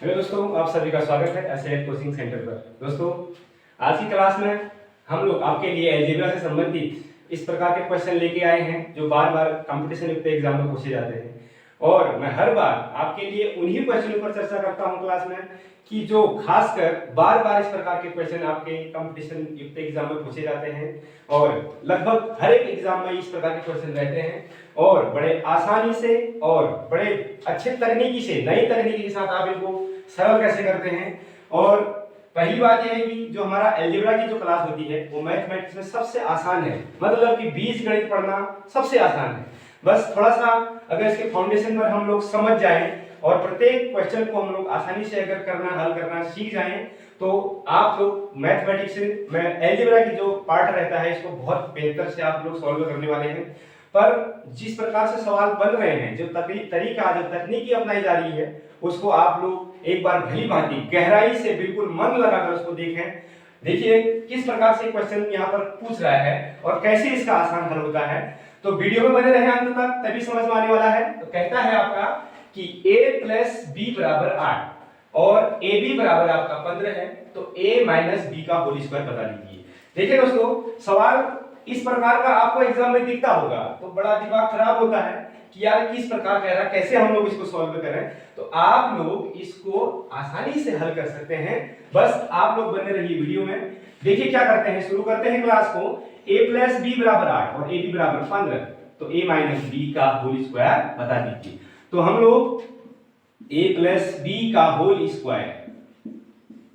Hello दोस्तों, आप सभी का स्वागत है एसएल कोचिंग सेंटर पर। दोस्तों, आज की क्लास में हम लोग आपके लिए अलजेब्रा से संबंधित इस प्रकार के क्वेश्चन लेके आए हैं जो बार बार कंपटीशन युक्त एग्जाम में पूछे जाते हैं। और मैं हर बार आपके लिए उन्हीं क्वेश्चनों पर चर्चा करता हूं क्लास में कि जो खासकर बार बार इस प्रकार के क्वेश्चन आपके कंपटीशन युक्त एग्जाम में पूछे जाते हैं और लगभग हर एक एग्जाम में इस प्रकार के क्वेश्चन रहते हैं और बड़े आसानी से और बड़े अच्छे तकनीकी से, नई तकनीकी के साथ आप इनको सरल कैसे करते हैं। और पहली बात यह है कि जो हमारा अलजेब्रा की जो क्लास होती है वो मैथमेटिक्स में सबसे आसान है, मतलब कि बीजगणित पढ़ना सबसे आसान है। बस थोड़ा सा अगर इसके फाउंडेशन पर हम लोग समझ जाएं और प्रत्येक क्वेश्चन को हम लोग आसानी से अगर हल करना सीख जाएं तो आप लोग मैथमेटिक्स में अलजेब्रा की जो पार्ट रहता है इसको बहुत बेहतर से आप लोग सॉल्व करने वाले हैं। पर जिस प्रकार से सवाल बन रहे हैं, जो तरीका, जो तकनीकी अपनाई जा रही है, उसको आप लोग एक बार भली भांति गहराई से बिल्कुल मन लगाकर उसको देखें। देखिए किस प्रकार से क्वेश्चन यहाँ पर पूछ रहा है और कैसे इसका आसान हल होता है। तो वीडियो में बने रहे अंत तक, तभी समझ में आने वाला है। तो कहता है आपका कि a प्लस बी बराबर 8 और ए बी बराबर आपका 15 है, तो a माइनस बी का होल स्क्वायर बता दीजिए। देखिए दोस्तों, सवाल इस प्रकार का आपको एग्जाम में दिखता होगा तो बड़ा दिमाग खराब होता है कि यार किस प्रकार कह रहा है, कैसे हम लोग इसको सॉल्व करें। तो आप लोग इसको आसानी से हल कर सकते हैं, बस आप लोग बने रहिए वीडियो में। देखिए क्या करते हैं, शुरू करते हैं क्लास को। a प्लस बी बराबर 8 और ए बी बराबर 15, तो a माइनस बी का होल स्क्वायर बता दीजिए। तो हम लोग a प्लस बी का होल स्क्वायर,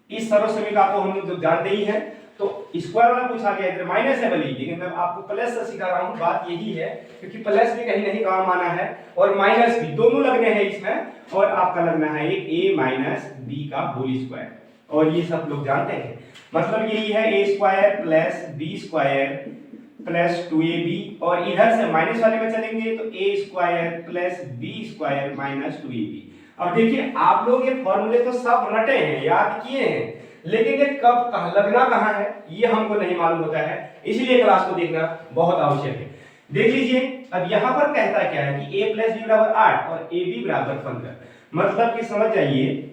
इस सर्व समीकरण को हम लोग जानते ही हैं। तो स्क्वायर वाला पूछा गया, इधर माइनस है भले, लेकिन मैं आपको प्लस से सिखा रहा हूं। बात यही है क्योंकि प्लस भी कहीं नहीं काम आना है और माइनस भी, दोनों लगने हैं इसमें। और आपका लगना है एक a माइनस बी का होल स्क्वायर, और ये सब लोग जानते हैं। मतलब यही है a square plus b square plus 2ab, और इधर से माइनस वाले में चलेंगे तो a square plus b square minus 2ab। अब देखिए आप लोग ये फॉर्मूले तो सब रटे हैं, याद किए हैं, लेकिन ये कब लगना कहां है ये हमको नहीं मालूम होता है, इसीलिए क्लास को देखना बहुत आवश्यक है। देख लीजिए, अब यहां पर कहता क्या है कि a प्लस बी बराबर 8 और ए बी बराबर 15, मतलब कि समझ जाइए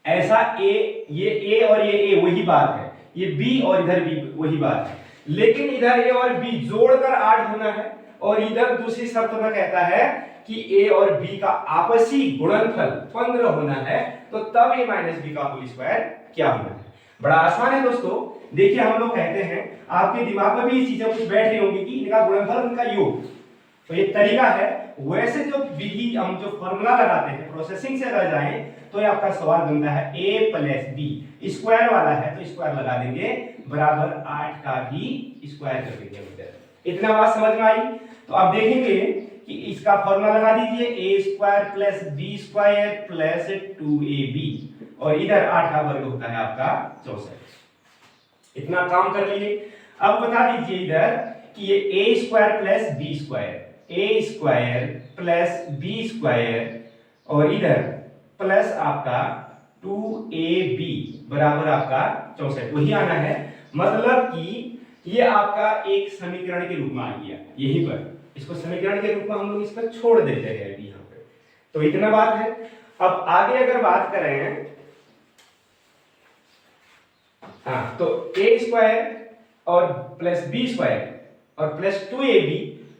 ऐसा ये a और ये a वही बात है, ये b और इधर b वही बात है, लेकिन इधर a और b जोड़कर 8 होना है और इधर दूसरी शर्त में कहता है कि a और b का आपसी गुणनफल 15 होना है, तो तब a माइनस बी का होल स्क्वायर क्या होना है। बड़ा आसान है दोस्तों। देखिए हम लोग कहते हैं, आपके दिमाग में भी ये चीजें कुछ बैठ रही होंगी कि इनका गुणनफल, उनका योग, तो ये तरीका है। वैसे जो विधि हम जो फॉर्मूला लगाते हैं प्रोसेसिंग से अगर जाएं तो ये आपका सवाल बनता है a प्लस बी, स्क्वायर वाला है तो स्क्वायर लगा देंगे, बराबर 8 का भी स्क्वायर कर देंगे। इतना बात समझ में आई। तो अब देखेंगे कि इसका फॉर्मूला लगा दीजिए, a square plus b square plus 2ab, और इधर 8 का वर्ग होता है आपका 64। इतना काम कर लिए। अब बता दीजिए इधर कि ये a square plus b square, a square plus b square, और इधर प्लस आपका 2ab बराबर आपका 64, वही आना है। मतलब कि ये आपका एक समीकरण के रूप में आ गया, यहीं पर इसको समीकरण के रूप में हम लोग इस पर छोड़ देते हैं अभी यहाँ पे। तो इतना बात है। अब आगे अगर बात करें, हाँ, तो a स्क्वायर और प्लस बी स्क्वायर और प्लस 2ab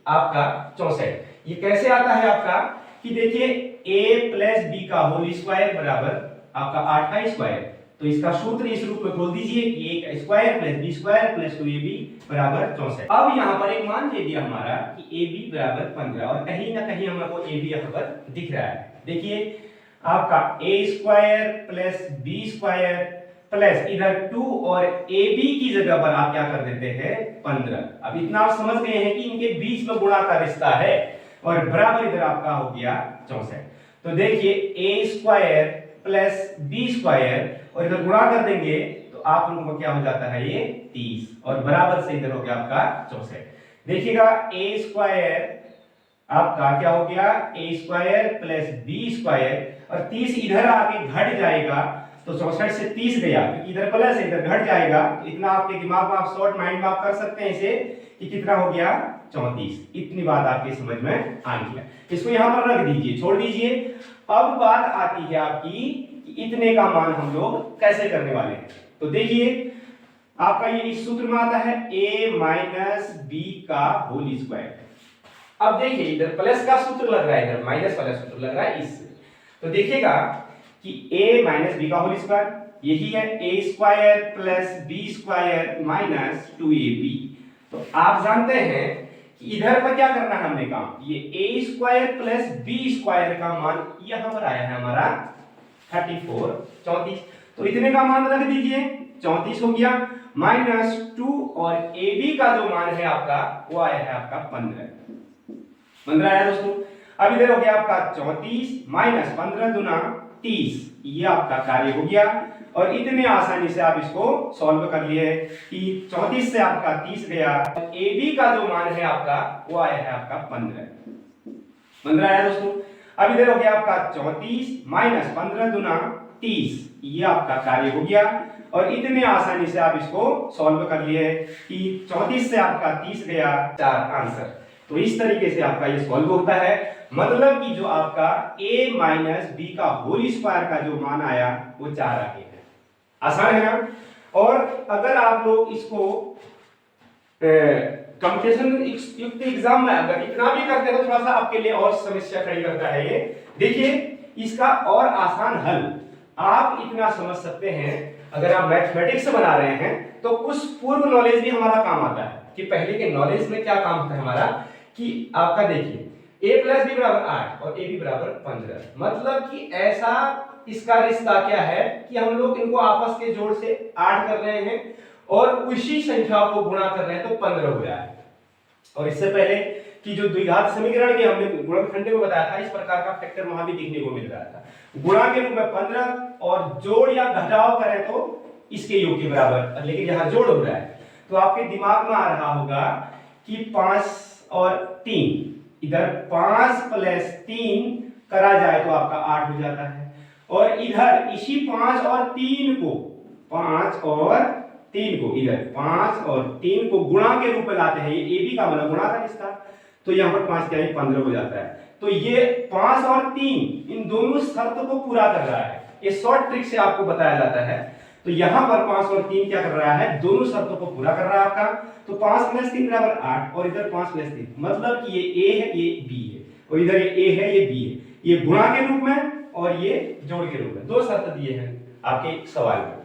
आपका 64, ये कैसे आता है आपका कि देखिए a प्लस बी का होल स्क्वायर बराबर आपका 8 का स्क्वायर, तो इसका सूत्र इस रूप में खोल दीजिए कि a square plus b square plus 2ab बराबर 64। अब यहाँ पर एक मान दे दिया हमारा कि ab बराबर 15, और कहीं ना कहीं हमको ab यहाँ पर दिख रहा है। देखिए आपका a square plus b square plus इधर 2 और ab की जगह पर आप क्या कर देते हैं 15। अब इतना आप समझ गए हैं कि इनके बीच में गुणा का रिश्ता है, और बराबर इधर आपका हो गया 64। तो देखिए a square plus b square और इधर गुणा कर देंगे तो आप लोगों को क्या हो जाता है ये 30, और बराबर से इधर हो गया आपका 64। देखिएगा a स्क्वायर आपका क्या हो गया a square plus b square, और 30 इधर आके घट जाएगा तो 64 से 30 गया, इधर प्लस है इधर घट जाएगा, तो इतना आपके दिमाग में आप शॉर्ट माइंड में आप कर सकते हैं इसे कि कितना हो गया 34। इतनी बात आपके समझ में आ गया। इसको यहाँ पर रख दीजिए, छोड़ दीजिए। अब बात आती है आपकी कि इतने का मान हम लोग कैसे करने वाले हैं। तो देखिए आपका ये इस सूत्र में आता है a माइनस बी का होल स्क्वायर। अब देखिए इधर प्लस का सूत्र लग रहा है, इधर माइनस वाला सूत्र लग रहा है इससे। तो देखिएगा कि a माइनस बी का होल स्क्वायर यही है a square plus b square minus 2ab। तो आप जानते हैं कि इधर पर क्या करना है हमने काम, ये a square plus b square का मान यहां पर आया है हमारा 34। तो इतने का मान रख दीजिए, 34 हो गया, माइनस 2 और ab का जो मान है आपका वो आया है आपका 15 आया दोस्तों। अब इधर हो गया आपका 34 माइनस 15 दुना 30, ये आपका कार्य हो गया। और इतने आसानी से आप इसको सॉल्व कर लिए कि 34 से आपका 30 गया, ab का जो मान है आपका वो आया है आपका 15 आया दोस्तों। अब इधर हो गया आपका 34 माइनस 15 दुना 30, ये आपका कार्य हो गया। और इतने आसानी से आप इसको सॉल्व कर लिए कि 34 से आपका 30 गया, 4 आंसर। तो इस तरीके से आपका ये सॉल्व होता है, मतलब कि जो आपका a माइनस बी का होल स्क्वायर का जो मान आया वो 4 आ गया है। आसान है ना। और अगर आप लोग इसको कंपटीशन युक्त एग्जाम में अगर इतना भी करते हैं तो थोड़ा सा आपके लिए और समस्या खड़ी करता है ये। देखिए इसका और आसान हल आप इतना समझ सकते हैं, अगर आप मैथमेटिक्स बना रहे हैं तो कुछ पूर्व नॉलेज भी हमारा काम आता है कि पहले के नॉलेज में क्या काम होता है हमारा, कि आपका देखिए a प्लस बी बराबर 8 और ab बराबर 15, मतलब कि ऐसा इसका रिश्ता क्या है कि हम लोग इनको आपस के जोड़ से 8 कर रहे हैं और उसी संख्या को गुणा कर रहे हैं तो 15 हो रहा है। और इससे पहले कि जो द्विघात समीकरण के हमने गुणनखंड में बताया था, इस प्रकार का फैक्टर वहां भी देखने को मिल रहा था, गुणा के रूप में 15 और जोड़ या घटाव करें तो इसके योग के बराबर, लेकिन यहाँ जोड़ हो रहा है। तो आपके दिमाग में आ रहा होगा कि 5 और 3, इधर 5 प्लस 3 करा जाए तो आपका 8 हो जाता है, और इधर इसी 5 और 3 को इधर 5 और 3 को गुणा के रूप में लाते हैं, ये ab का मतलब गुणा का रिश्ता, तो यहाँ पर 5 क्या है 15 हो जाता है। तो ये 5 और 3 इन दोनों शर्त को पूरा कर रहा है, ये शॉर्ट ट्रिक से आपको बताया जाता है। तो यहाँ पर 5 और 3 क्या कर रहा है, दोनों शर्तों को पूरा कर रहा है आपका। तो 5 प्लस 3 बराबर 8 और इधर 5 प्लस 3, मतलब कि ये a है ये b है, और इधर ये a है ये b है, ये गुणा के रूप में और ये जोड़ के रूप में, दो शर्त दिए हैं आपके सवाल में।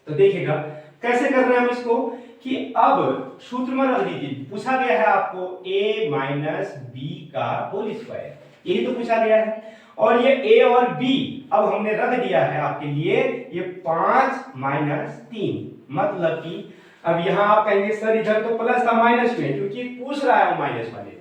तो देखिएगा कैसे कर रहे हैं हम इसको, कि अब सूत्र में रख दीजिए, पूछा गया है आपको a माइनस बी का होल स्क्वायर, यही तो पूछा गया है, और ये a और b अब हमने रख दिया है आपके लिए ये 5 माइनस 3, मतलब कि अब यहां आप कहेंगे सर इधर तो प्लस था माइनस में, क्योंकि पूछ रहा है माइनस वाले,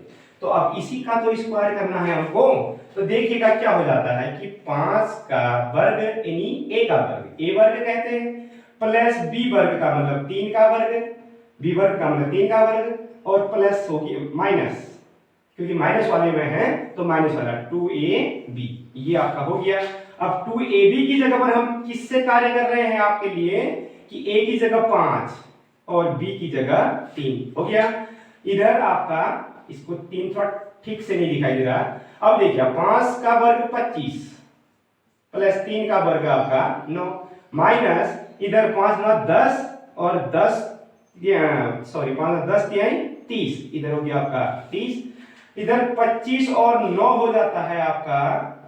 तो अब इसी का तो स्क्वायर करना है हमको। तो देखिएगा क्या हो जाता है कि 5 का वर्ग यानी a का वर्ग, a वर्ग कहते हैं, प्लस b वर्ग का मतलब 3 का वर्ग, b वर्ग का मतलब 3 का वर्ग, और प्लस हो गया माइनस, क्योंकि माइनस वाले में है तो माइनस वाला 2ab, ये आपका हो गया। अब 2ab की जगह पर हम किससे कार्य कर रहे हैं आपके लिए, कि a की जगह 5 और b की जगह 3 हो गया। इधर आपका इसको 3 थोड़ा ठीक से नहीं दिखाई दे रहा। अब देखिए 5 का वर्ग 25 प्लस 3 का वर्ग आपका 9, माइनस इधर 5 9 10 और 10 सॉरी 5 10 30, इधर हो गया आपका 30, इधर 25 और 9 हो जाता है आपका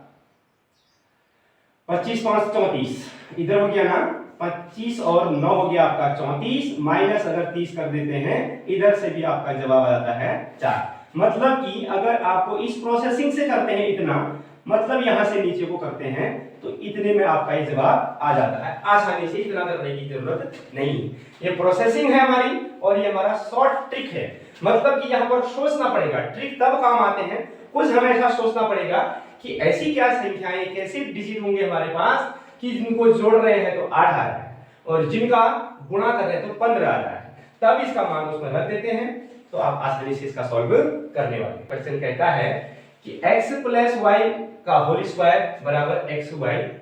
25 5 34, इधर हो गया ना 25 और 9 हो गया आपका 34, माइनस अगर 30 कर देते हैं इधर से भी आपका जवाब आ जाता है 4। मतलब कि अगर आपको इस प्रोसेसिंग से करते हैं इतना, मतलब यहां से नीचे को करते हैं तो इतने में आपका ये जवाब आ जाता है, आसानी से इतना करने की जरूरत नहीं। ये प्रोसेसिंग है हमारी और ये हमारा शॉर्ट ट्रिक है, मतलब कि यहाँ पर सोचना पड़ेगा, ट्रिक तब काम आते हैं, कुछ हमेशा सोचना पड़ेगा कि ऐसी क्या संख्याएं कैसे डिजिट होंगे हमारे पास कि जिनको जोड़ रहे हैं तो 8 आ रहा है और जिनका गुणा कर रहे हैं तो 15 आ रहा है, तब इसका मान उसमें रख देते हैं तो आप आसानी से इसका सॉल्व करने वाले। क्वेश्चन कहता है कि x प्लस वाई का होल स्क्वायर बराबर xy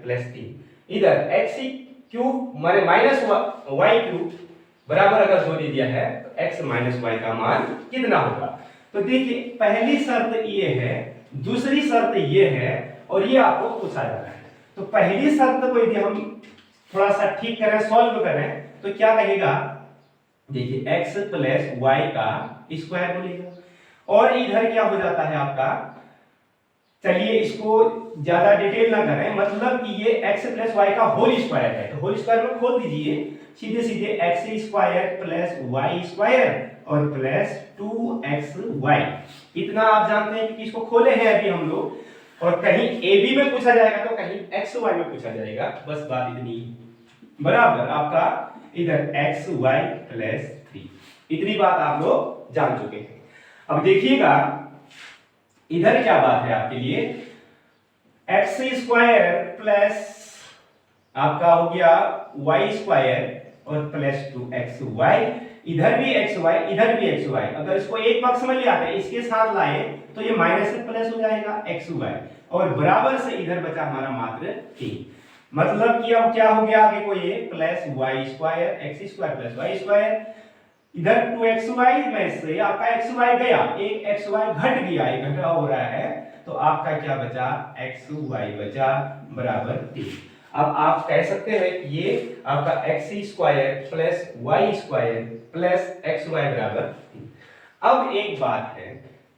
प्लस 3, इधर एक्स क्यूब माने माइनस वाई क्यूब बराबर अगर दो दे दिया है तो एक्स माइनस वाई का मान कितना होगा। तो देखिए पहली शर्त ये है, दूसरी शर्त ये है और ये आपको पूछा जा रहा है। तो पहली शर्त को यदि हम थोड़ा सा ठीक करें, सॉल्व करें तो क्या कहेगा, देखिए x प्लस वाई का स्क्वायर बोलेगा। और इधर क्या हो जाता है आपका, चलिए इसको ज्यादा डिटेल ना करें, मतलब कि ये x प्लस वाई का होल स्क्वायर है। तो होल स्क्वायर में खोल दीजिए, सीधे सीधे x square plus y square और प्लस 2xy। इतना आप जानते हैं क्योंकि इसको खोले हैं अभी हम लोग, और कहीं ab में पूछा जाएगा तो कहीं xy में पूछा जाएगा, बस बात इतनी बराबर आपका इधर xy प्लस 3। इतनी बात आप लोग जान चुके हैं। अब देखिएगा इधर क्या बात है आपके लिए, एक्स स्क्वायर प्लस आपका हो गया वाई स्क्वायर और प्लस 2xy। इधर भी xy इधर भी xy, अगर इसको एक पक्ष में ले आते इसके साथ लाए तो ये माइनस से प्लस हो जाएगा xy, और बराबर से इधर बचा हमारा मात्र 3। मतलब कि अब क्या हो गया आगे को, ये plus y square x square plus y square, इधर 2xy में से आपका xy गया, एक xy घट गया, एक घटा हो रहा है, तो आपका क्या बचा, xy बचा बराबर 3। अब आप कह सकते हैं कि ये आपका x square plus y square plus xy बराबर 3। अब एक बात है,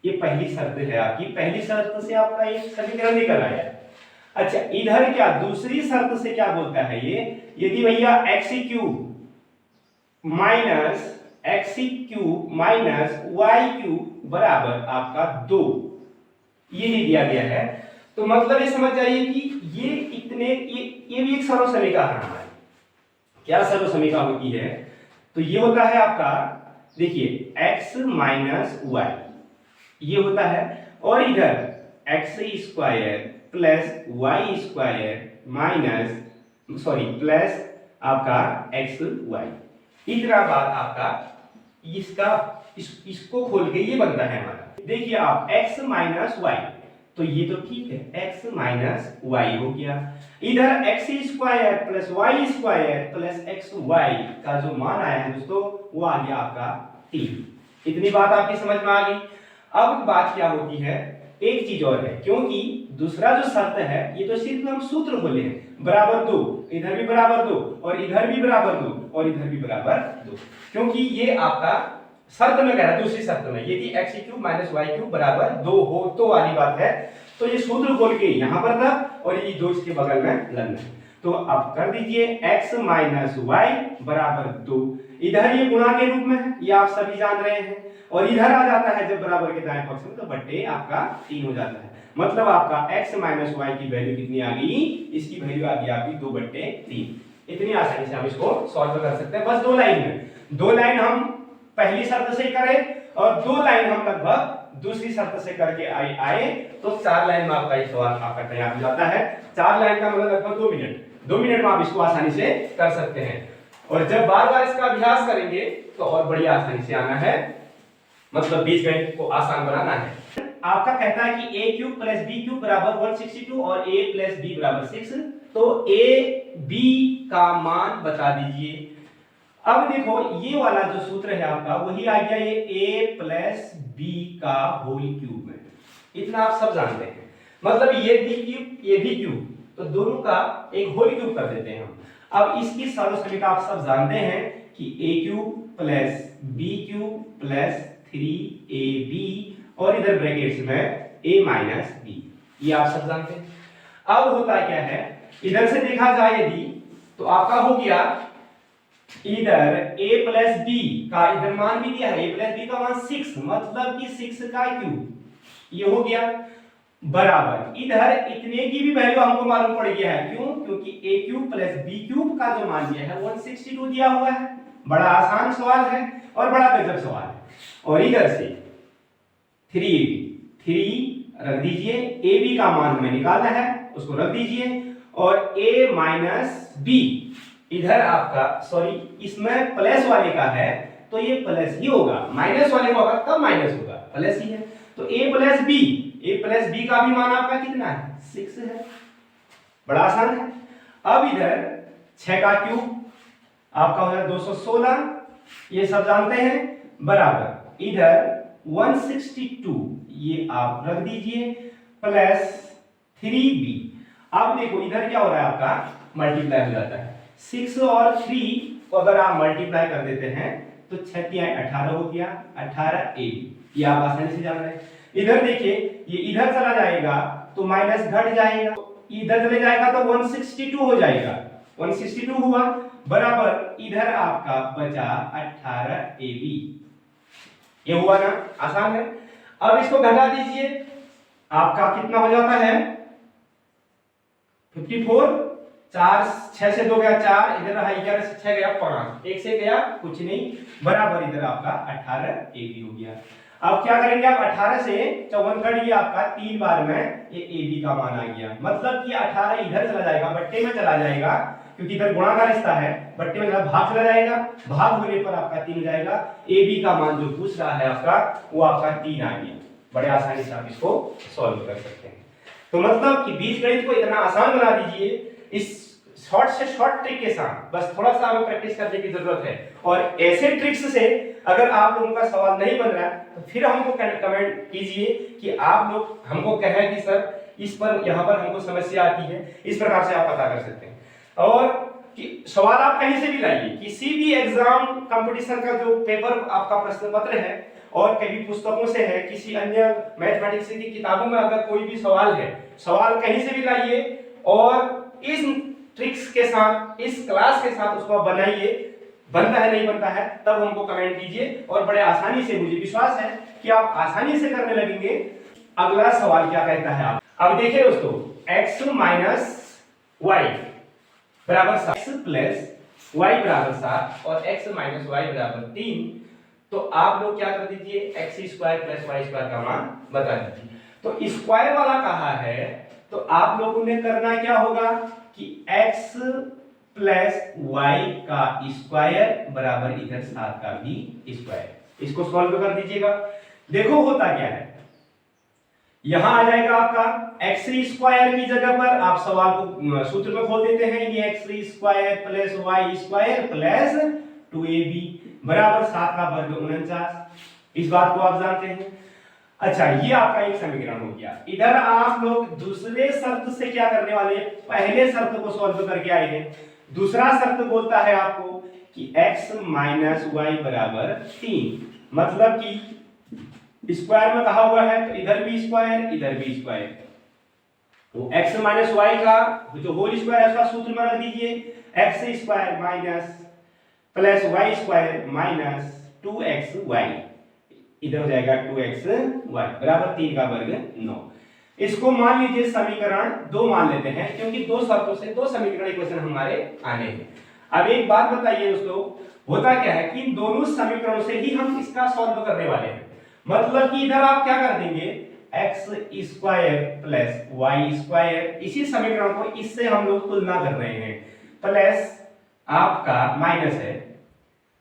ये पहली शर्त है आपकी, पहली शर्त से आपका एक समीकरण निकल आया। अच्छा इधर क्या दूसरी शर्त से क्या बोलता है ये, यदि भैया x cube minus x cube minus y cube बराबर आपका 2, ये नहीं दिया गया है, तो मतलब ये समझ जाइए कि ये इतने ये भी एक सर्व समीकरण है हमारी। क्या सर्व समीकरण होती है, तो ये होता है आपका, देखिए x माइनस वाई ये होता है, और इधर x square plus y square minus plus आपका एक्स वाई। इतना बात आपका इसको खोल के ये बनता है हमारा। देखिए आप x माइनस वाई, तो ये तो ठीक है, x माइनस वाई हो गया। इधर x square plus y square plus x y का जो मान आया है दोस्तों वो आ गया आपका 3। इतनी बात आपकी समझ में आ गई। अब बात क्या होती है, एक चीज और है, क्योंकि दूसरा जो शर्त है ये तो सिर्फ हम सूत्र बोले हैं, बराबर 2, इधर भी बराबर 2 और इधर भी बराबर 2 और इधर भी बराबर 2, क्योंकि ये आपका शर्त में कह रहा है, दूसरी शर्त में यदि x cube minus y cube बराबर 2 हो तो वाली बात है, तो ये सूत्र बोल के यहां पर था और ये 2 इसके बगल में लगना है। तो अब कर दीजिए x माइनस वाई बराबर 2, इधर ये गुणा के रूप में है, ये आप सभी जान रहे हैं, और इधर आ जाता है जब बराबर के दाएं पक्ष में तो बट्टे आपका 3 हो जाता है। मतलब आपका x माइनस वाई की वैल्यू कितनी आ गई, इसकी वैल्यू आ गई आपकी 2/3। इतनी आसानी से हम इसको सॉल्व कर सकते हैं, बस 2 लाइन में। 2 लाइन हम पहली शर्त से करें और 2 लाइन हम लगभग दूसरी शर्त से करके आए तो 4 लाइन में आपका ये सवाल आपका तैयार हो जाता है। 4 लाइन का मतलब लगभग 2 मिनट में आप इसको आसानी से कर सकते हैं, और जब बार बार इसका अभ्यास करेंगे तो और बढ़िया आसानी से आना है, मतलब बीजगणित को आसान बनाना है। आपका कहता है कि a cube plus b cube बराबर 162 और a प्लस b बराबर 6, तो a b का मान बता दीजिए। अब देखो ये वाला जो सूत्र है आपका वही आ गया ये a प्लस b का होल क्यूब में, इतना आप सब जानते हैं, मतलब ये b क्यूब ये भी क्यूब, तो दोनों का एक होल क्यूब कर देते हैं हम। अब इसकी सर्व समीकरण आप सब जानते हैं कि a cube plus b cube plus 3ab और इधर ब्रैकेट्स में a माइनस b, ये आप सब जानते हैं। अब होता क्या है, इधर से देखा जाए यदि तो आपका हो गया इधर a प्लस b का इधर मान भी दिया है, a प्लस b का मान 6, मतलब कि 6 का क्यूब, ये हो गया बराबर इधर इतने की भी वैल्यू हमको मालूम पड़ गया है। क्यों? क्योंकि a cube plus b cube का जो मान दिया है 162 दिया हुआ है। बड़ा आसान सवाल है और बड़ा गजब सवाल है। और इधर से 3 रख दीजिए, ab का मान हमें निकालना है, उसको रख दीजिए, और a माइनस b इधर आपका इसमें प्लस वाले का है तो ये प्लस ही होगा, माइनस वाले का होगा तब माइनस होगा, प्लस ही है। तो a प्लस b का भी मान आपका कितना है, 6 है। बड़ा आसान है। अब इधर 6 का क्यूब आपका हो जाए 216, ये सब जानते हैं, बराबर इधर 162 ये आप रख दीजिए प्लस 3b। अब देखो इधर क्या हो रहा है आपका मल्टीप्लाई हो जाता है, 6 और 3 को अगर आप मल्टीप्लाई कर देते हैं तो 6 तिहाई 18 हो गया, 18ab, ये आप आसानी से जान रहे हैं। इधर देखिए ये इधर चला जाएगा तो माइनस घट जाएगा, इधर चले जाएगा तो 162 हो जाएगा, 162 हुआ, बराबर इधर आपका बचा 18ab। ये हुआ ना, आसान है। अब इसको घटा दीजिए, आपका कितना हो जाता है 54, 4 6 से 2 गया 4, इधर रहा 11 से 6 गया 5, 1 से गया कुछ नहीं, बराबर इधर आपका 18ab हो गया। अब क्या करेंगे आप 18 से 54 कट गया आपका 3 बार में, ये ab का मान आ गया, मतलब कि 18 इधर चला जाएगा, बट्टे में चला जाएगा, क्योंकि इधर गुणा का रिश्ता है, बट्टे में भाग चला जाएगा, भाग होने पर आपका 3 हो जाएगा। ab का मान जो पूछ रहा है आपका वो आपका 3 आ गया। बड़े आसानी से आप इसको सॉल्व कर सकते हैं। तो मतलब कि बीजगणित को इतना आसान बना दीजिए इस शॉर्ट से शॉर्ट ट्रिक के साथ, बस थोड़ा सा हमें प्रैक्टिस करने की जरूरत है। और ऐसे ट्रिक्स से अगर आप लोगों का सवाल नहीं बन रहा है तो फिर हमको कमेंट कीजिए कि आप लोग हमको कहें कि सर इस पर यहाँ पर हमको समस्या आती है, इस प्रकार से आप पता कर सकते हैं। और कि सवाल आप कहीं से भी लाइए, किसी भी एग्जाम कंपटीशन का जो पेपर आपका प्रश्न पत्र है और कभी पुस्तकों से है, किसी अन्य मैथमेटिक्स की किताबों में अगर कोई भी सवाल है, सवाल कहीं से भी लाइए और इस ट्रिक्स के साथ, इस क्लास के साथ उसको बनाइए। बनता है नहीं बनता है तब हमको कमेंट कीजिए, और बड़े आसानी से, मुझे विश्वास है कि आप आसानी से करने लगेंगे। अगला सवाल क्या कहता है आप अब देखिए दोस्तों, x माइनस वाई बराबर 7, x प्लस वाई बराबर 7 और x माइनस वाई बराबर 3, तो आप लोग क्या कर दीजिए, x square plus y square का मान बता दीजिए। तो स्क्वायर वाला कहा है तो आप लोगों ने करना क्या होगा कि x प्लस वाई का स्क्वायर बराबर इधर 7 का भी स्क्वायर, इसको सॉल्व कर दीजिएगा। देखो होता क्या है, यहां आ जाएगा आपका x स्क्वायर की जगह पर आप सवाल को सूत्र में खोल देते हैं, ये x square plus y square plus 2ab बराबर 7 का वर्ग 49। इस बात को आप जानते हैं। अच्छा, ये आपका एक समीकरण हो गया। इधर आप लोग दूसरे शर्त से क्या करने वाले हैं, पहले शर्त को सॉल्व करके आए हैं। दूसरा शर्त बोलता है आपको कि x माइनस वाई बराबर 3, मतलब कि स्क्वायर में कहा हुआ है तो इधर भी स्क्वायर इधर भी स्क्वायर, तो x माइनस वाई का जो होल स्क्वायर है उसका सूत्र में रख दीजिए, x square minus plus y square minus 2xy, इधर हो जाएगा 2xy बराबर 3 का वर्ग 9। इसको मान लीजिए समीकरण 2 मान लेते हैं, क्योंकि दो शर्तों से दो समीकरण इक्वेशन हमारे आने हैं। अब एक बात बताइए दोस्तों, होता क्या है कि इन दोनों समीकरणों से ही हम इसका सॉल्व करने वाले हैं। मतलब कि इधर आप क्या कर देंगे, x square plus y square, इसी समीकरण को इससे हम लोग तुलना कर रहे हैं, प्लस आपका माइनस है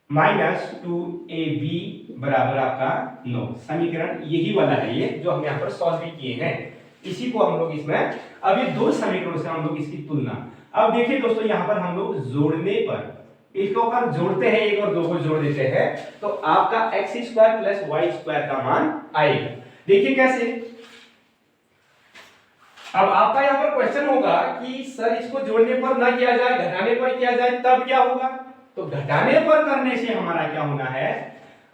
माइनस 2ab बराबर आपका 9। समीकरण यही वाला है, ये जो हम यहाँ पर सॉल्व भी किए हैं, इसी को हम लोग इसमें, अब ये दो समीकरणों से हम लोग इसकी तुलना। अब देखिए दोस्तों, यहाँ पर हम लोग जोड़ने पर इसको अगर जोड़ते हैं, एक और दो को जोड़ देते हैं तो आपका x square plus y square का मान आएगा। देखिए कैसे। अब आपका यहाँ पर क्वेश्चन होगा कि सर इसको जोड़ने पर ना किया जाए, घटाने पर किया जाए, तब क्या होगा। तो घटाने पर करने से हमारा क्या होना है,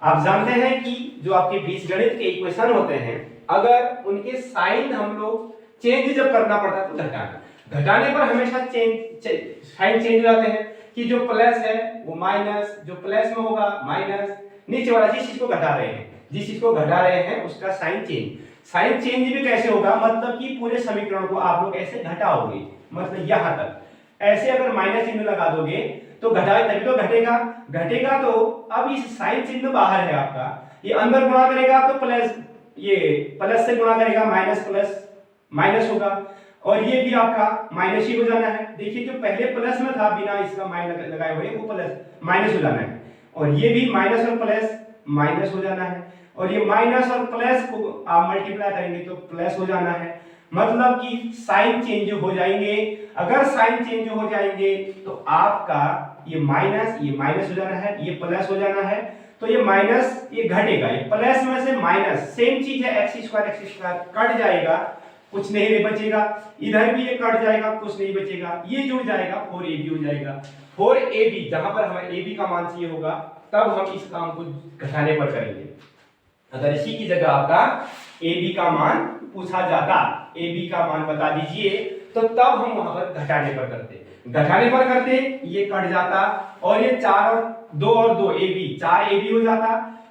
आप जानते हैं कि जो आपके बीजगणित के इक्वेशन होते हैं, अगर उनके साइन हम लोग चेंज जब करना पड़ता है तो घटाने पर हमेशा साइन चेंज हो जाते हैं, कि जो प्लस है वो माइनस, जो प्लस में होगा माइनस, नीचे वाला जिस चीज को घटा रहे हैं, जिस चीज को घटा रहे हैं उसका साइन चेंज भी कैसे होगा, मतलब कि पूरे समीकरण को आप लोग ऐसे घटाओगे, मतलब यहां तक ऐसे अगर माइनस चिन्ह लगा दोगे तो घटाए तभी तो घटेगा। तो अब इस साइन चिन्ह बाहर है आपका, ये अंदर गुणा करेगा तो प्लस, ये प्लस से गुणा करेगा माइनस प्लस माइनस होगा, और ये भी आपका माइनस ही हो जाना है। देखिए जो पहले प्लस में था बिना इसका माइनस लगाए हुए, वो प्लस माइनस हो जाना है, और ये भी माइनस और प्लस माइनस हो जाना है, और ये माइनस और प्लस को आप मल्टीप्लाई करेंगे तो प्लस हो जाना है। मतलब कि साइन चेंज हो जाएंगे। अगर साइन चेंज हो जाएंगे तो आपका ये माइनस हो जाना है, ये प्लस हो जाना है। तो ये माइनस ये घटेगा, ये प्लस में से माइनस सेम चीज है, x स्क्वायर कट जाएगा, कुछ नहीं बचेगा। इधर भी ये कट जाएगा, कुछ नहीं बचेगा, ये जुड़ जाएगा, 4ab हो जाएगा। 4ab जहां पर हमें ab का मान चाहिए होगा तब हम इस काम को घटाने पर करेंगे। अगर इसी की जगह आपका ab का मान पूछा जाता, ab का मान बता दीजिए, तो तब हम वहां पर घटाने पर करते। घटाने पर करते ये कट जाता और ये 4 और 2 और 2 ab 4ab हो जाता।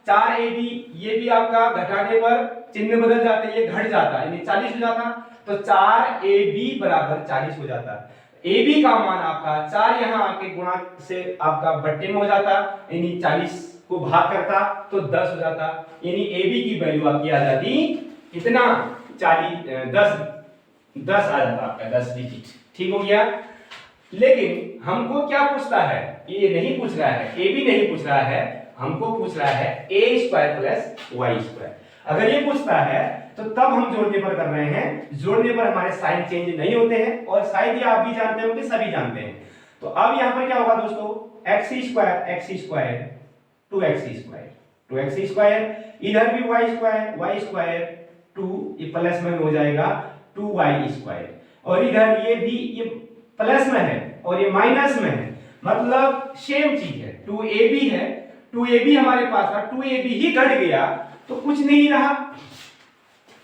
4ab ये भी आपका घटाने पर चिन्ह बदल जाते, ये घट जाता यानी 40 हो जाता। तो 4ab बराबर 40 हो जाता। ab का मान आपका 4 यहाँ आके गुणा से आपका बट्टे में हो जाता यानी 40 को भाग करता तो 10 हो जाता, यानी ab की वैल्यू आपकी आ जाती कितना 40 10 आ जाता आपका 10 डिजिट। ठीक हो गया। लेकिन हमको क्या पूछता है, ये नहीं पूछ रहा है, ए भी नहीं पूछ रहा है, हमको पूछ रहा है a square plus y square. अगर ये पूछता है तो तब हम जोड़ने पर कर रहे हैं। जोड़ने पर हमारे साइन चेंज नहीं होते हैं और शायद ये आप भी जानते होंगे, सभी जानते हैं। तो अब यहाँ पर क्या होगा दोस्तों, x स्क्वायर 2x स्क्वायर, इधर भी y स्क्वायर 2, ये प्लस में हो जाएगा 2y स्क्वायर, और इधर ये भी ये प्लस में है और ये माइनस में है, मतलब सेम चीज है। 2ab है, 2ab हमारे पास था, 2ab ही घट गया तो कुछ नहीं रहा,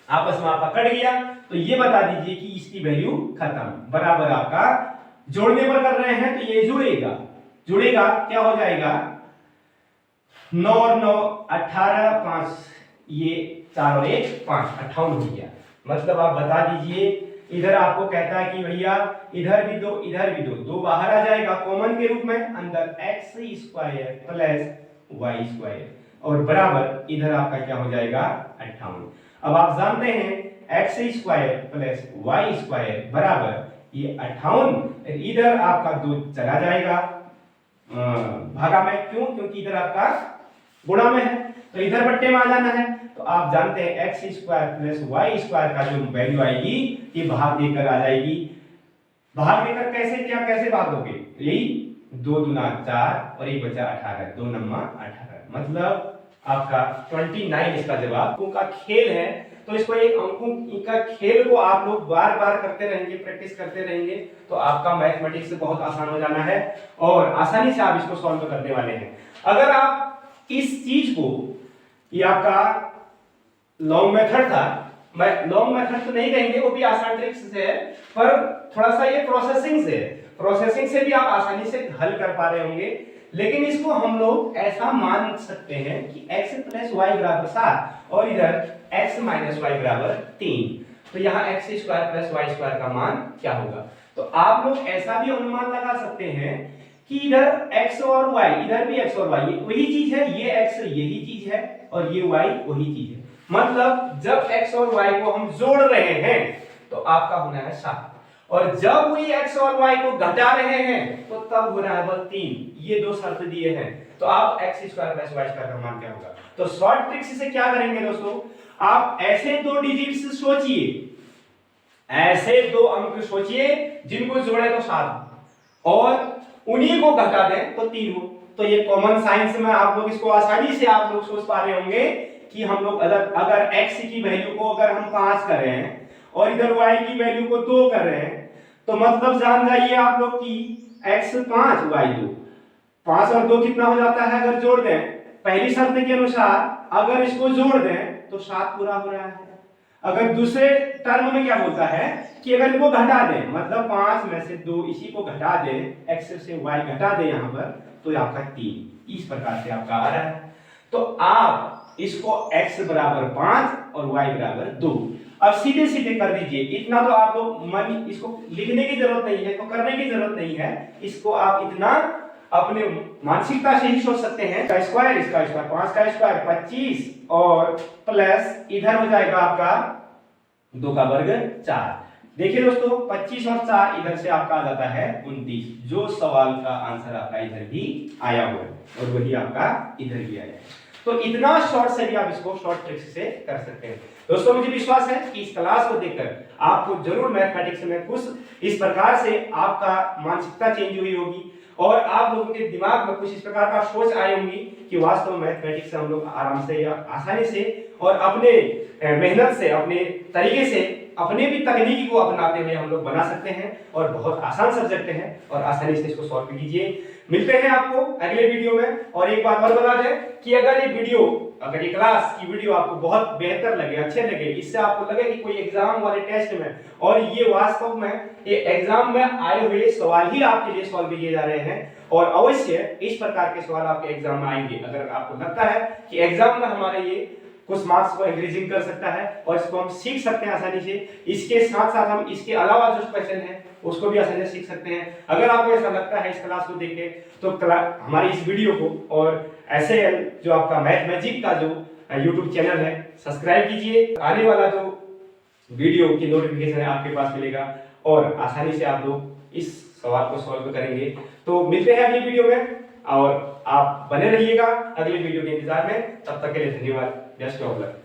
आपस में आपका कट गया। तो ये बता दीजिए कि इसकी वैल्यू खत्म। बराबर आपका जोड़ने पर कर रहे हैं तो ये जुड़ेगा क्या हो जाएगा 9 और 9 18, 5 ये 4 और 1 5 58 हो गया। मतलब आप बता दीजिए, इधर आपको कहता है कि भैया इधर भी दो इधर भी दो बाहर आ जाएगा कॉमन के रूप में, अंदर x square plus y square और बराबर इधर आपका क्या हो जाएगा 58। अब आप जानते हैं x square plus y square बराबर ये 58, इधर आपका 2 चला जाएगा भागा में, क्यों, क्योंकि इधर आपका गुणा में है तो इधर बट्टे में आ जाना है। तो आप जानते हैं x square plus y square का जो वैल्यू आएगी ये भाग देकर आ जाएगी। भाग देकर कैसे भाग दोगे, यही 2 दूना 4 और 1 बचा 18, 2 नम्मा 18, मतलब आपका 29 इसका जवाब। अंकों का खेल है तो इसको एक अंकों का खेल को आप लोग बार बार करते रहेंगे, प्रैक्टिस करते रहेंगे तो आपका मैथमेटिक्स बहुत आसान हो जाना है और आसानी से आप इसको सॉल्व करने वाले हैं। अगर आप इस चीज को, ये आपका लॉन्ग मेथड था, मैं लॉन्ग मेथड तो नहीं कहेंगे, वो भी आसान ट्रिक्स से है, पर थोड़ा सा ये प्रोसेसिंग से भी आप आसानी से हल कर पा रहे होंगे। लेकिन इसको हम लोग ऐसा मान सकते हैं कि x प्लस वाई बराबर 7 और इधर x माइनस वाई बराबर 3, तो यहाँ x square plus y square का मान क्या होगा। तो आप लोग ऐसा भी अनुमान लगा सकते हैं कि इधर x और y, इधर भी x और y वही चीज है, ये x यही चीज है और ये y वही चीज है। मतलब जब x और y को हम जोड़ रहे हैं तो आपका होना है 7, और जब वही x और y को घटा रहे हैं तो तब हो रहा है बल 3। ये 2 शर्त दिए हैं, तो आप x square plus y square का मान क्या होगा। तो शॉर्ट ट्रिक्स से क्या करेंगे दोस्तों, आप ऐसे 2 डिजिट्स सोचिए, ऐसे 2 अंक सोचिए जिनको जोड़े तो 7 और उन्हीं को घटा दें तो 3 हो। तो ये कॉमन साइंस में आप लोग इसको आसानी से आप लोग सोच पा रहे होंगे कि हम लोग अगर x की वैल्यू को अगर हम 5 कर रहे हैं और इधर y की वैल्यू को 2 कर रहे हैं, तो मतलब जान जाइए आप लोग कि x 5 y 2, 5 और 2 कितना हो जाता है अगर जोड़ दें, पहली शर्त के अनुसार अगर इसको जोड़ दें तो 7 पूरा हो रहा है। अगर दूसरे टर्म में क्या बोलता है कि अगर इनको घटा दें, मतलब 5 में से 2 इसी को घटा दें, x से y घटा दें यहाँ पर, तो आपका 3 इस प्रकार से आपका आ रहा है। तो आप इसको x बराबर 5 और y बराबर 2 अब सीधे सीधे कर दीजिए। इतना तो आप लोग मन इसको लिखने की जरूरत नहीं है, तो करने की जरूरत नहीं है, इसको आप इतना अपने मानसिकता से ही सोच सकते हैं। इसका स्क्वायर 5 का स्क्वायर 25 और प्लस इधर हो जाएगा आपका 2 का वर्ग 4। देखिए दोस्तों 25 और 4 इधर से आपका आ जाता है 29, जो सवाल का आंसर आपका इधर भी आया हुआ है और वही आपका इधर भी आया है। तो इतना शॉर्ट से भी आप इसको शॉर्ट ट्रिक्स से कर सकते हैं। दोस्तों मुझे विश्वास है कि इस क्लास को देखकर आपको जरूर मैथमेटिक्स में कुछ इस प्रकार से आपका मानसिकता चेंज हुई होगी और आप लोगों के दिमाग में कुछ इस प्रकार का सोच आई होंगी कि वास्तव में मैथमेटिक्स से हम लोग आराम से या आसानी से और अपने मेहनत से, अपने तरीके से, अपने भी तकनीकी को अपनाते हुए हम लोग बना सकते हैं और बहुत आसान सब्जेक्ट है और आसानी से इसको सॉल्व कीजिए। मिलते हैं आपको अगले वीडियो में। और एक बात और बता दें कि अगर ये क्लास की वीडियो आपको बहुत बेहतर लगे, अच्छे लगे, इससे आपको लगे कि कोई एग्जाम वाले टेस्ट में और ये वास्तव में ये एग्जाम में आए हुए सवाल ही आपके लिए सॉल्व किए जा रहे हैं और अवश्य इस प्रकार के सवाल आपके एग्जाम में आएंगे। अगर आपको लगता है कि एग्जाम में हमारे ये कुछ मार्क्स को इंक्रीजिंग कर सकता है और इसको हम सीख सकते हैं आसानी से, इसके साथ साथ हम इसके अलावा जो क्वेश्चन है उसको भी आसानी से सीख सकते हैं। अगर आपको ऐसा लगता है इस क्लास को देख के तो हमारी इस वीडियो को और ऐसे जो आपका मैथ मैजिक का जो यूट्यूब चैनल है सब्सक्राइब कीजिए। आने वाला जो वीडियो की नोटिफिकेशन है आपके पास मिलेगा और आसानी से आप लोग इस सवाल को सॉल्व करेंगे। तो मिलते हैं अगली वीडियो में और आप बने रहिएगा अगली वीडियो के इंतजार में। तब तक के लिए धन्यवाद। Best of luck.